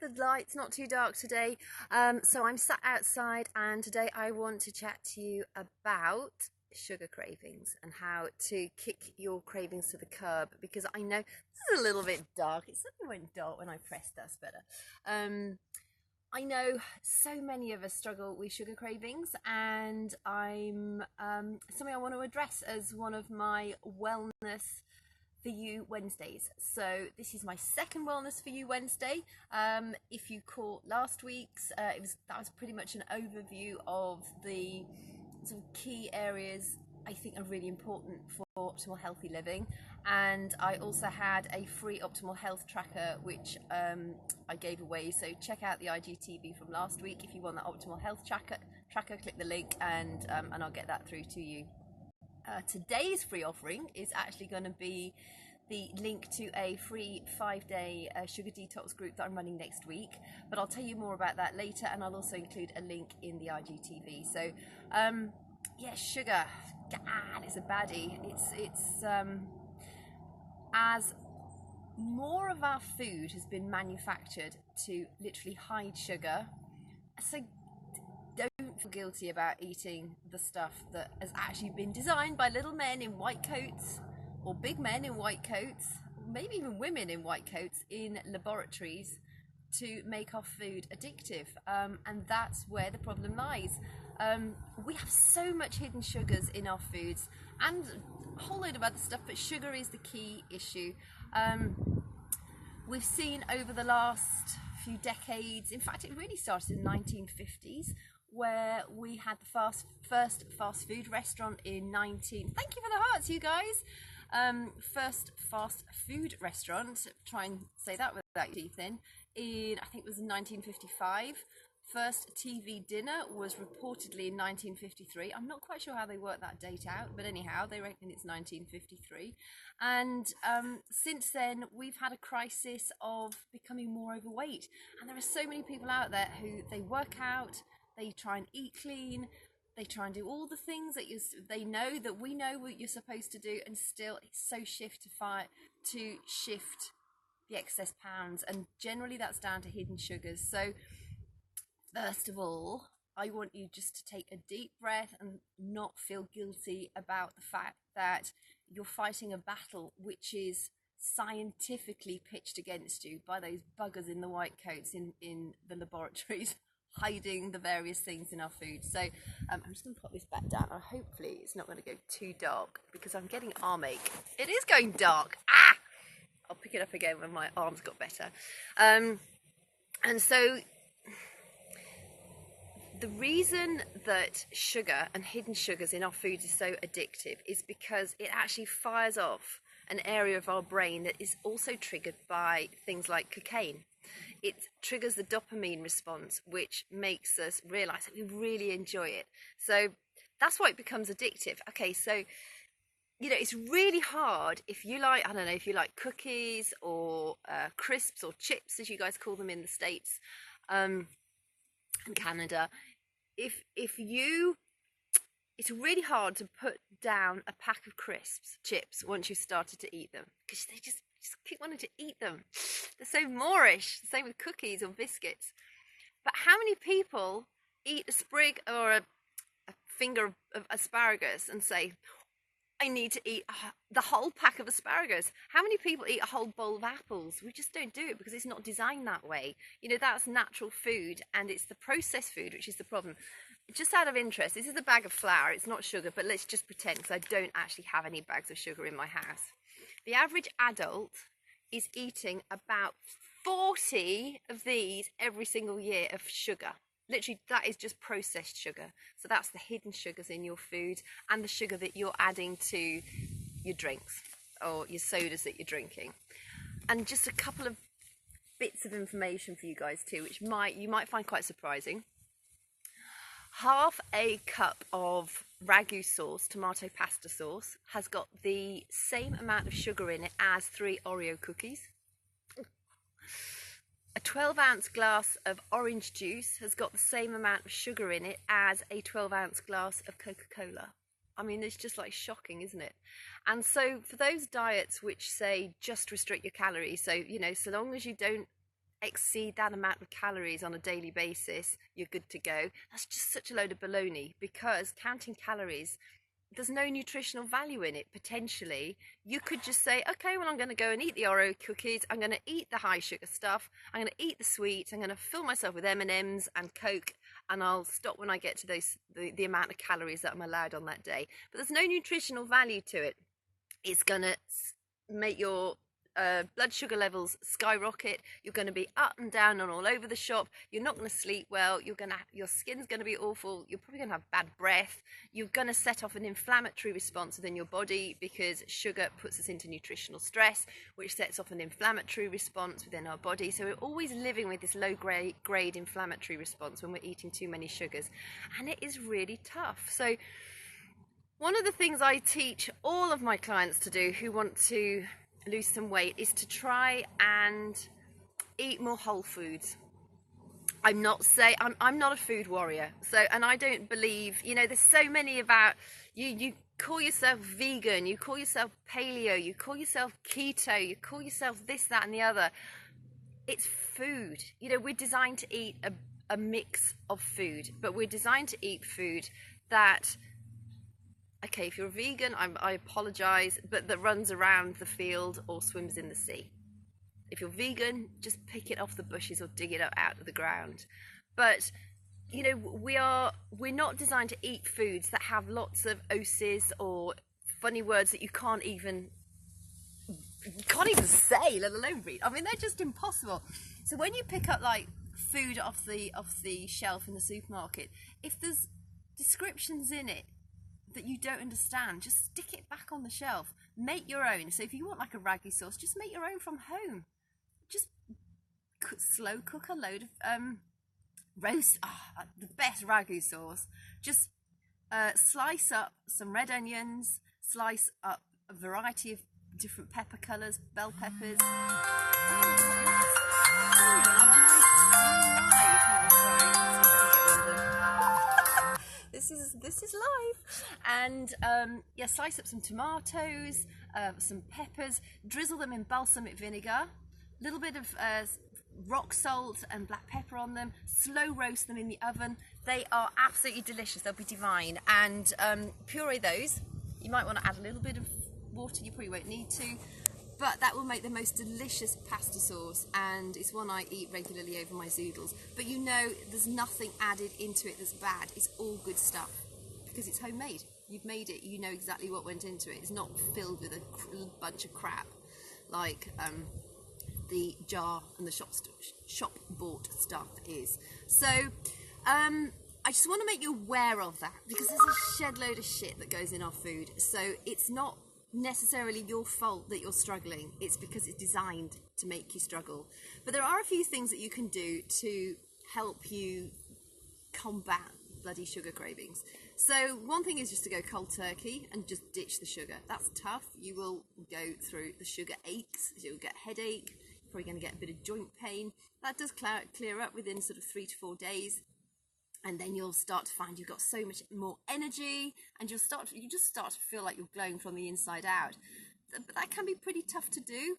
The light's not too dark today, so I'm sat outside, and today I want to chat to you about sugar cravings and how to kick your cravings to the curb, because I know this is a little bit dark. It suddenly went dark when I pressed. That's better. I know so many of us struggle with sugar cravings, and I'm something I want to address as one of my wellness for you Wednesdays. So this is my second Wellness for You Wednesday. If you caught last week's, that was pretty much an overview of the sort of key areas I think are really important for optimal healthy living. And I also had a free optimal health tracker which I gave away, so check out the IGTV from last week if you want that optimal health tracker. Click the link and I'll get that through to you. Today's free offering is actually going to be the link to a free 5-day Sugar Detox group that I'm running next week, but I'll tell you more about that later, and I'll also include a link in the IGTV. So yeah, sugar, God, it's a baddie. It's as more of our food has been manufactured to literally hide sugar, so don't feel guilty about eating the stuff that has actually been designed by little men in white coats, or big men in white coats, maybe even women in white coats in laboratories to make our food addictive. And that's where the problem lies. We have so much hidden sugars in our foods and a whole load of other stuff, but sugar is the key issue. We've seen over the last few decades, in fact it really started in the 1950s, where we had the first fast food restaurant in thank you for the hearts, you guys. First fast food restaurant, try and say that without your teeth in I think it was in 1955. First TV dinner was reportedly in 1953. I'm not quite sure how they worked that date out, but anyhow, they reckon it's 1953. And since then, we've had a crisis of becoming more overweight. And there are so many people out there who they work out, they try and eat clean, they try and do all the things that they know that we know what you're supposed to do, and still it's so to shift the excess pounds, and generally that's down to hidden sugars. So first of all, I want you just to take a deep breath and not feel guilty about the fact that you're fighting a battle which is scientifically pitched against you by those buggers in the white coats in the laboratories hiding the various things in our food. So I'm just going to pop this back down. Hopefully it's not going to go too dark, because I'm getting arm ache. It is going dark. I'll pick it up again when my arms got better. And so the reason that sugar and hidden sugars in our foods is so addictive is because it actually fires off an area of our brain that is also triggered by things like cocaine. It triggers the dopamine response, which makes us realize that we really enjoy it. So that's why it becomes addictive. Okay, so you know, it's really hard if you like, I don't know, if you like cookies or crisps or chips, as you guys call them in the States, in Canada. It's really hard to put down a pack of chips once you've started to eat them, because they just keep wanting to eat them. They're so moreish. The same with cookies or biscuits. But how many people eat a sprig or a finger of asparagus and say, I need to eat the whole pack of asparagus? How many people eat a whole bowl of apples? We just don't do it because it's not designed that way. You know, that's natural food, and it's the processed food which is the problem. Just out of interest, this is a bag of flour. It's not sugar, but let's just pretend, because I don't actually have any bags of sugar in my house. The average adult is eating about 40 of these every single year of sugar. Literally, that is just processed sugar. So that's the hidden sugars in your food and the sugar that you're adding to your drinks or your sodas that you're drinking. And just a couple of bits of information for you guys too, which you might find quite surprising. Half a cup of ragu sauce, tomato pasta sauce, has got the same amount of sugar in it as 3 Oreo cookies. A 12-ounce glass of orange juice has got the same amount of sugar in it as a 12-ounce glass of Coca-Cola. I mean, it's just like shocking, isn't it? And so for those diets which say just restrict your calories, so, you know, so long as you don't exceed that amount of calories on a daily basis, you're good to go. That's just such a load of baloney, because counting calories, there's no nutritional value in it. Potentially you could just say, okay, well, I'm going to go and eat the Oreo cookies, I'm going to eat the high sugar stuff, I'm going to eat the sweets, I'm going to fill myself with M&Ms and Coke, and I'll stop when I get to the amount of calories that I'm allowed on that day. But there's no nutritional value to it. It's going to make your blood sugar levels skyrocket. You're going to be up and down and all over the shop. You're not going to sleep well. Your skin's going to be awful. You're probably going to have bad breath. You're going to set off an inflammatory response within your body, because sugar puts us into nutritional stress, which sets off an inflammatory response within our body. So we're always living with this low grade inflammatory response when we're eating too many sugars, and it is really tough. So one of the things I teach all of my clients to do who want to lose some weight is to try and eat more whole foods. I'm not a food warrior, and I don't believe, there's so many about you call yourself vegan, you call yourself paleo, you call yourself keto, you call yourself this, that and the other. It's food. We're designed to eat a mix of food, but we're designed to eat food that, okay, if you're a vegan, I apologise, but that runs around the field or swims in the sea. If you're vegan, just pick it off the bushes or dig it up out of the ground. But we're not designed to eat foods that have lots of oses or funny words that you can't even say, let alone read. I mean, they're just impossible. So when you pick up like food off the shelf in the supermarket, if there's descriptions in it that you don't understand, just stick it back on the shelf. Make your own. So if you want like a ragu sauce, just make your own from home. Just slow cook a load of roast the best ragu sauce. Just slice up some red onions, slice up a variety of different pepper colours, bell peppers. This is live. And slice up some tomatoes, some peppers, drizzle them in balsamic vinegar, a little bit of rock salt and black pepper on them, slow roast them in the oven. They are absolutely delicious. They'll be divine. And puree those. You might want to add a little bit of water, you probably won't need to, but that will make the most delicious pasta sauce, and it's one I eat regularly over my zoodles. But there's nothing added into it that's bad. It's all good stuff because it's homemade. You've made it, you know exactly what went into it. It's not filled with a bunch of crap like the jar and the shop bought stuff is. So I just want to make you aware of that, because there's a shed load of shit that goes in our food. So it's not necessarily your fault that you're struggling. It's because it's designed to make you struggle. But there are a few things that you can do to help you combat bloody sugar cravings. So one thing is just to go cold turkey and just ditch the sugar. That's tough. You will go through the sugar aches. You'll get headache. You're probably going to get a bit of joint pain. That does clear up within sort of 3 to 4 days. And then you'll start to find you've got so much more energy, and you just start to feel like you're glowing from the inside out. But that can be pretty tough to do.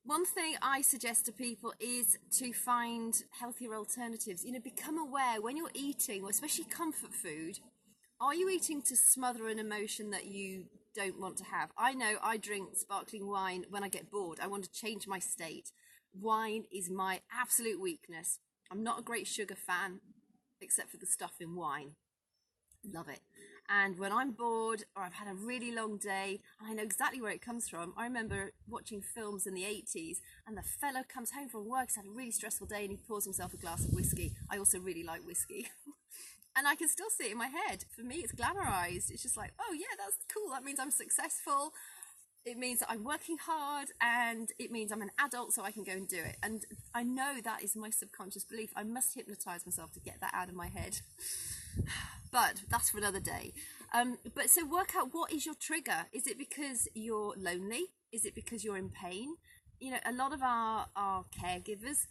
One thing I suggest to people is to find healthier alternatives. Become aware when you're eating, especially comfort food. Are you eating to smother an emotion that you don't want to have? I know I drink sparkling wine when I get bored. I want to change my state. Wine is my absolute weakness. I'm not a great sugar fan, except for the stuff in wine. Love it. And when I'm bored or I've had a really long day, and I know exactly where it comes from. I remember watching films in the 80s, and the fellow comes home from work, he's had a really stressful day, and he pours himself a glass of whiskey. I also really like whiskey. And I can still see it in my head. For me, it's glamorized. It's just like, oh yeah, that's cool. That means I'm successful. It means that I'm working hard, and it means I'm an adult, so I can go and do it. And I know that is my subconscious belief. I must hypnotize myself to get that out of my head. But that's for another day. But so work out, what is your trigger? Is it because you're lonely? Is it because you're in pain? A lot of our caregivers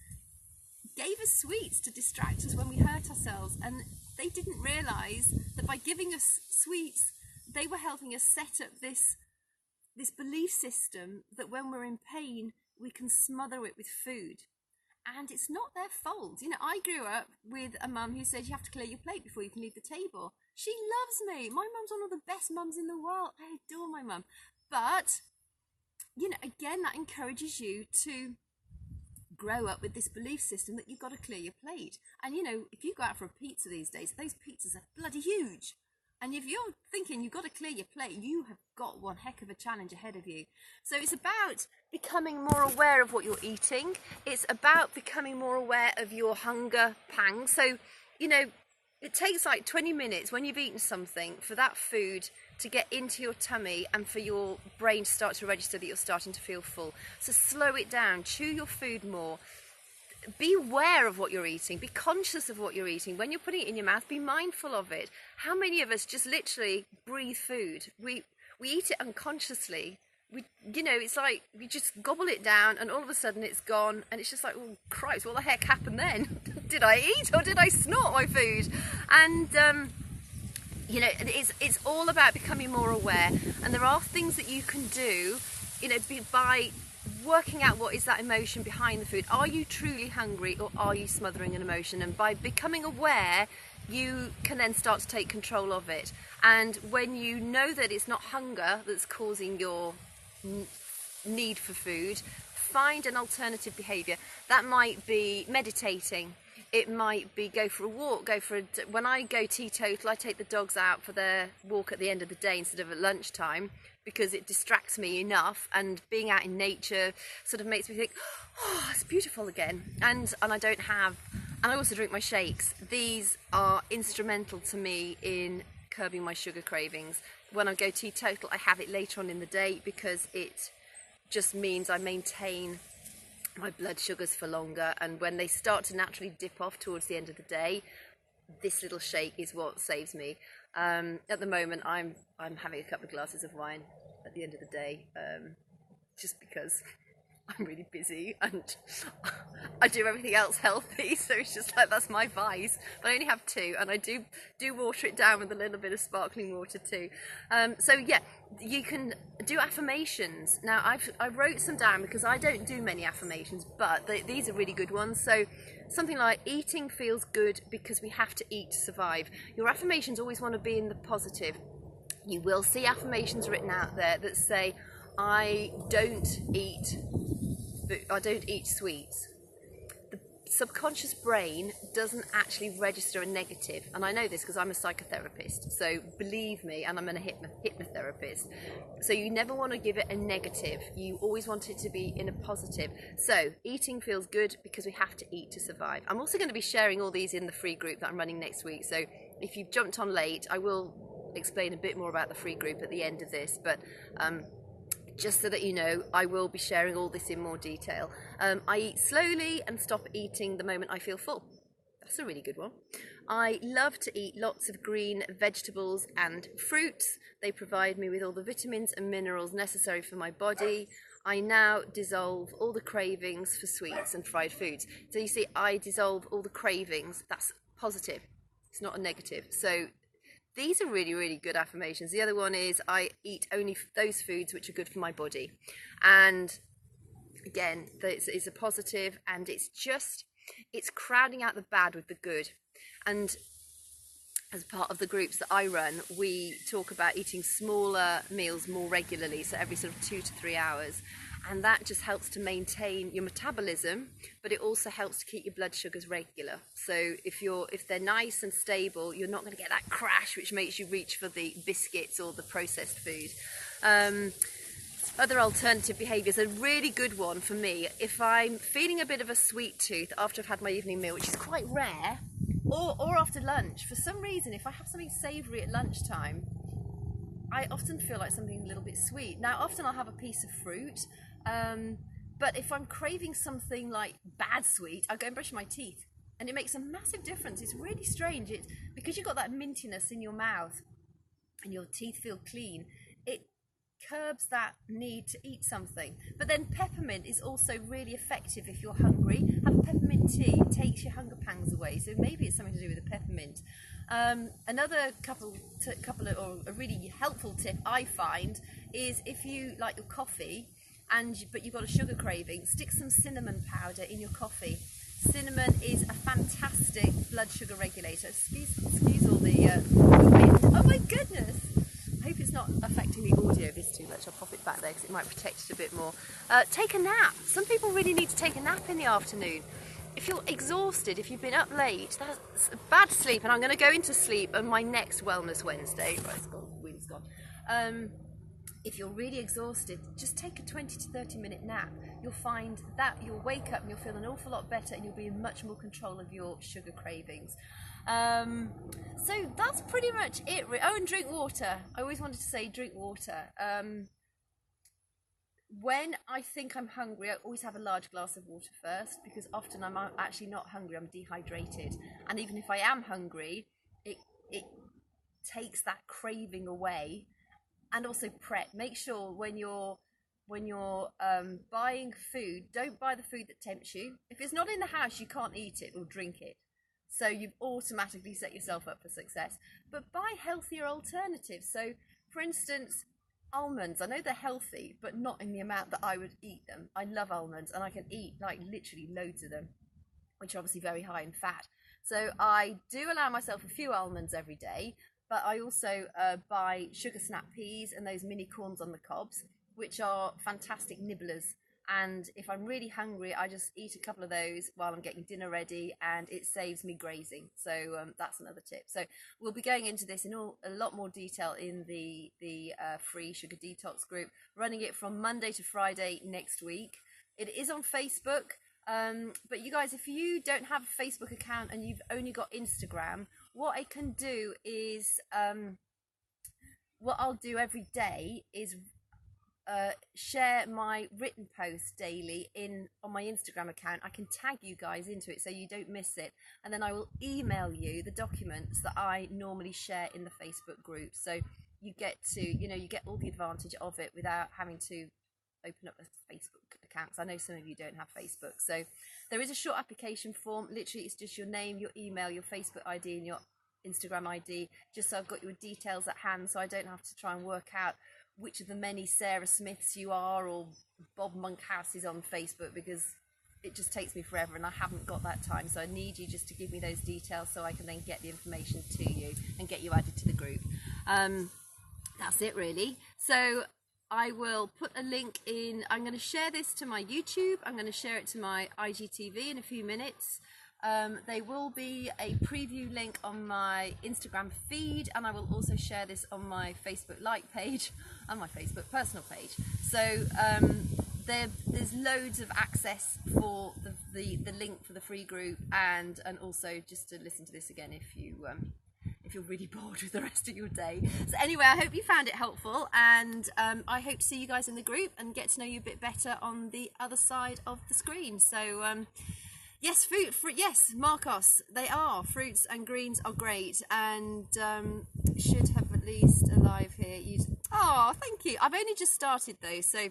gave us sweets to distract us when we hurt ourselves, and they didn't realize that by giving us sweets, they were helping us set up this belief system that when we're in pain, we can smother it with food. and it's not their fault. You know, I grew up with a mum who said you have to clear your plate before you can leave the table. She loves me. My mum's one of the best mums in the world. I adore my mum. But, you know, again, that encourages you to grow up with this belief system that you've got to clear your plate. And, you know, if you go out for a pizza these days, those pizzas are bloody huge. And if you're thinking you've got to clear your plate, you have got one heck of a challenge ahead of you. So it's about becoming more aware of what you're eating. It's about becoming more aware of your hunger pangs. So, you know, it takes like 20 minutes when you've eaten something for that food to get into your tummy and for your brain to start to register that you're starting to feel full. So slow it down, chew your food more. Be aware of what you're eating, be conscious of what you're eating. When you're putting it in your mouth, be mindful of it. How many of us just literally breathe food? We eat it unconsciously. You know, it's like we just gobble it down and all of a sudden it's gone, and it's just like, oh Christ, what the heck happened then? Did I eat or did I snort my food? And you know, it's all about becoming more aware, and there are things that you can do, you know, by working out what is that emotion behind the food. Are you truly hungry, or are you smothering an emotion? And by becoming aware, you can then start to take control of it. And when you know that it's not hunger that's causing your need for food, find an alternative behaviour. That might be meditating. It might be go for a walk, when I go teetotal, I take the dogs out for their walk at the end of the day instead of at lunchtime, because it distracts me enough, and being out in nature sort of makes me think, oh, it's beautiful again. And I also drink my shakes. These are instrumental to me in curbing my sugar cravings. When I go teetotal, I have it later on in the day because it just means I maintain my blood sugars for longer, and when they start to naturally dip off towards the end of the day, this little shake is what saves me. At the moment, I'm having a couple of glasses of wine at the end of the day, just because I'm really busy and I do everything else healthy, so it's just like, that's my vice. But I only have 2, and I do water it down with a little bit of sparkling water too. So yeah, you can do affirmations. Now I wrote some down because I don't do many affirmations, but these are really good ones. So something like, eating feels good because we have to eat to survive. Your affirmations always want to be in the positive. You will see affirmations written out there that say, I don't eat sweets. The subconscious brain doesn't actually register a negative, and I know this because I'm a psychotherapist, so believe me, and I'm a hypnotherapist. So you never want to give it a negative, you always want it to be in a positive. So eating feels good because we have to eat to survive. I'm also going to be sharing all these in the free group that I'm running next week, so if you've jumped on late, I will explain a bit more about the free group at the end of this, but just so that you know, I will be sharing all this in more detail. I eat slowly and stop eating the moment I feel full. That's a really good one. I love to eat lots of green vegetables and fruits. They provide me with all the vitamins and minerals necessary for my body. I now dissolve all the cravings for sweets and fried foods. So you see, I dissolve all the cravings. That's positive. It's not a negative. So these are really, really good affirmations. The other one is, I eat only those foods which are good for my body. And again, it's a positive, and it's crowding out the bad with the good. And as part of the groups that I run, we talk about eating smaller meals more regularly, so every sort of 2 to 3 hours. And that just helps to maintain your metabolism, but it also helps to keep your blood sugars regular. So if they're nice and stable, you're not going to get that crash which makes you reach for the biscuits or the processed food. Other alternative behaviours, a really good one for me, if I'm feeling a bit of a sweet tooth after I've had my evening meal, which is quite rare, or after lunch. For some reason, if I have something savoury at lunchtime, I often feel like something a little bit sweet. Now, often I'll have a piece of fruit, but if I'm craving something like bad sweet, I go and brush my teeth, and it makes a massive difference. It's really strange. It's because you've got that mintiness in your mouth and your teeth feel clean, it curbs that need to eat something. But then peppermint is also really effective if you're hungry. Have a peppermint tea, it takes your hunger pangs away, so maybe it's something to do with the peppermint. Another a really helpful tip I find is, if you like your coffee but you've got a sugar craving, stick some cinnamon powder in your coffee, fantastic blood sugar regulator. Excuse all the wind. Oh my goodness! I hope it's not affecting the audio of this too much. I'll pop it back there because it might protect it a bit more. Take a nap. Some people really need to take a nap in the afternoon. If you're exhausted, if you've been up late, that's bad sleep. And I'm going to go into sleep on my next Wellness Wednesday. Right, it's gone, the wind's gone. If you're really exhausted, just take a 20 to 30 minute nap. You'll find that you'll wake up and you'll feel an awful lot better and you'll be in much more control of your sugar cravings. So that's pretty much it. Oh, and drink water. I always wanted to say drink water. When I think I'm hungry, I always have a large glass of water first, because often I'm actually not hungry, I'm dehydrated. And even if I am hungry, it takes that craving away. And also prep. Make sure when you're buying food, don't buy the food that tempts you. If it's not in the house, you can't eat it or drink it. So you've automatically set yourself up for success. But buy healthier alternatives. So, for instance, almonds. I know they're healthy, but not in the amount that I would eat them. I love almonds, and I can eat like literally loads of them, which are obviously very high in fat. So I do allow myself a few almonds every day. But I also buy sugar snap peas and those mini corns on the cobs, which are fantastic nibblers. And if I'm really hungry, I just eat a couple of those while I'm getting dinner ready, and it saves me grazing. So that's another tip. So we'll be going into this in a lot more detail in the free Sugar Detox group, running it from Monday to Friday next week. It is on Facebook. But you guys, if you don't have a Facebook account and you've only got Instagram, what I can do is, what I'll do every day is share my written posts daily on my Instagram account. I can tag you guys into it so you don't miss it, and then I will email you the documents that I normally share in the Facebook group. So you get to, you get all the advantage of it without having to open up a Facebook account, because I know some of you don't have Facebook. So there is a short application form. Literally, it's just your name, your email, your Facebook ID and your Instagram ID, just so I've got your details at hand, so I don't have to try and work out which of the many Sarah Smiths you are or Bob Monkhouse is on Facebook, because it just takes me forever and I haven't got that time. So I need you just to give me those details so I can then get the information to you and get you added to the group. That's it really. So I will put a link in. I'm going to share this to my YouTube. I'm going to share it to my IGTV in a few minutes. There will be a preview link on my Instagram feed, and I will also share this on my Facebook like page and my Facebook personal page. So there's loads of access for the link for the free group, and also just to listen to this again if you're really bored with the rest of your day. So anyway, I hope you found it helpful, and I hope to see you guys in the group and get to know you a bit better on the other side of the screen. So yes, fruit, yes, Marcos, they are. Fruits and greens are great, and should have at least alive here. Oh, thank you. I've only just started though, so,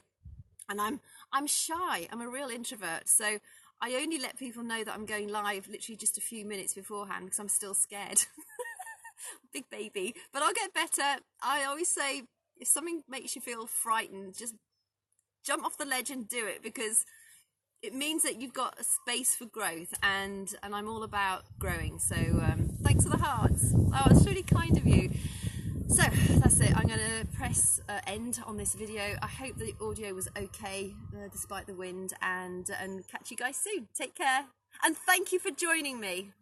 and I'm shy. I'm a real introvert, so I only let people know that I'm going live literally just a few minutes beforehand because I'm still scared. Big baby, but I'll get better. I always say, if something makes you feel frightened, just jump off the ledge and do it, because it means that you've got a space for growth, and I'm all about growing. So thanks for the hearts. Oh, it's really kind of you. So that's it. I'm going to press end on this video. I hope the audio was okay despite the wind, and catch you guys soon. Take care, and thank you for joining me.